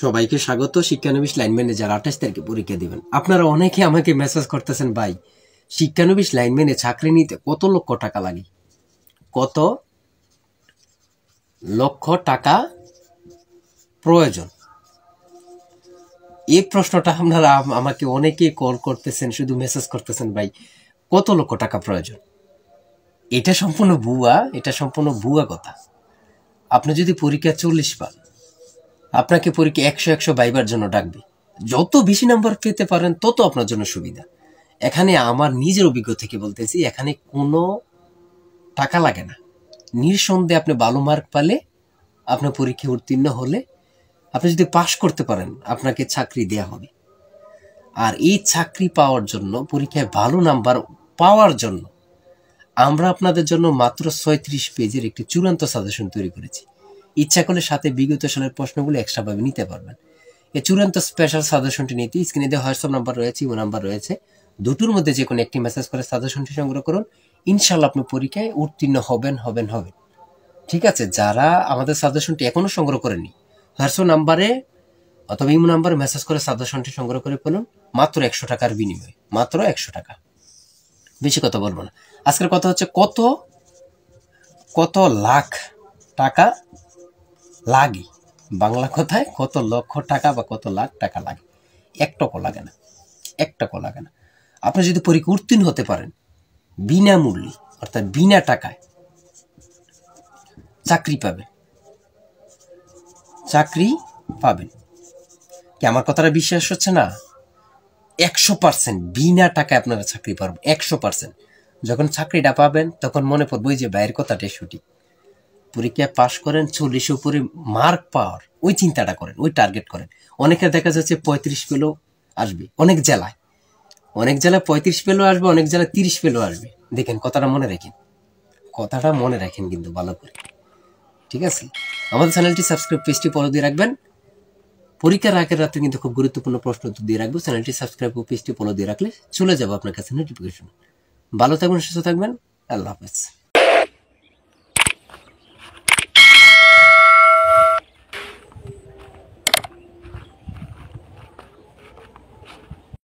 সবাইকে স্বাগত। শিক্ষানবিশ line manager 28 তারিখে পরীক্ষা দিবেন। আপনারা অনেকে আমাকে মেসেজ করতেছেন, ভাই শিক্ষানবিশ লাইন ম্যানে চাকরি নিতে কত লক্ষ টাকা লাগে, কত লক্ষ টাকা প্রয়োজন। এই প্রশ্নটা আপনারা আমাকে অনেকে কল করতেছেন, শুধু মেসেজ করতেছেন, ভাই কত লক্ষ টাকা প্রয়োজন। এটা সম্পূর্ণ ভুয়া কথা। আপনি যদি পরীক্ষা 40 পান, আপনাকে পরীক্ষা 100 ভাইবার জন্য ডাকবে। যত বেশি নাম্বার পেতে পারেন তত আপনার জন্য সুবিধা। এখানে আমার নিজের অভিজ্ঞতা থেকে বলতেছি, এখানে কোনো টাকা লাগে না। নিঃসন্দেহে আপনি ভালো মার্ক পালে, আপনার পরীক্ষা উত্তীর্ণ হলে, আপনি যদি পাশ করতে পারেন, আপনাকে চাকরি দেয়া হবে। আর এই চাকরি পাওয়ার জন্য, পরীক্ষায় ভালো নাম্বার পাওয়ার জন্য আমরা আপনাদের জন্য মাত্র 36 পেজের একটি চূড়ান্ত সাজেশন তৈরি করেছি। ইচ্ছা করলে সাথে বিগত সালের প্রশ্নগুলো এক্সট্রা ভাবে নিতে পারবেন। এই চূড়ান্ত স্পেশাল সাজেশনটি নিতে স্ক্রিনে দেওয়া হোয়াটসঅ্যাপ নাম্বার রয়েছে, ইমো নাম্বার রয়েছে। দুটোর মধ্যে যে কোনো একটি মেসেজ করে সাজেশনটি সংগ্রহ করুন। ইনশাল্লাহ আপনি পরীক্ষায় উত্তীর্ণ হবেন। ঠিক আছে? যারা আমাদের সাজেশনটি এখনো সংগ্রহ করেননি, হোয়াটসঅ্যাপ নাম্বারে অথবা ইমো নাম্বারে মেসেজ করে সাজেশনটি সংগ্রহ করে ফেলুন, মাত্র 100 টাকার বিনিময়ে, মাত্র 100 টাকা। বেশি কথা বলবো না। আজকের কথা হচ্ছে কত লাখ টাকা লাগে। বাংলা কথায় কত লক্ষ টাকা বা কত লাখ টাকা লাগে। এক টাকা লাগে না। আপনি যদি পরীক্ষা উত্তীর্ণ হতে পারেন, বিনামূল্যে অর্থাৎ বিনা টাকায় চাকরি পাবেন। কি আমার কথাটা বিশ্বাস হচ্ছে না? 100% বিনা টাকায় আপনারা চাকরি পাবেন। 100%। যখন চাকরিটা পাবেন তখন মনে পড়বে যে ভাইয়ের কথাটাই সঠিক। পরীক্ষায় পাশ করেন, 40 উপরে মার্ক পাওয়ার ওই চিন্তাটা করেন, ওই টার্গেট করেন। অনেকের দেখা যাচ্ছে 35 পেলেও আসবে, অনেক জেলায় 35 পেলেও আসবে, অনেক জেলায় 30 পেলেও আসবে। দেখেন, কথাটা মনে রাখেন কিন্তু ভালো করে। ঠিক আছে? আমাদের চ্যানেলটি সাবস্ক্রাইব, পেজটি ফলো দিয়ে রাখবেন। পরীক্ষার আগের রাতে কিন্তু খুব গুরুত্বপূর্ণ প্রশ্ন উত্তর দিয়ে রাখবো। চ্যানেলটি সাবস্ক্রাইব ও পেজটি ফলো দিয়ে রাখলে চলে যাবো আপনার কাছে নোটিফিকেশন। ভালো থাকবেন, সুস্থ থাকবেন। আল্লাহ হাফেজ।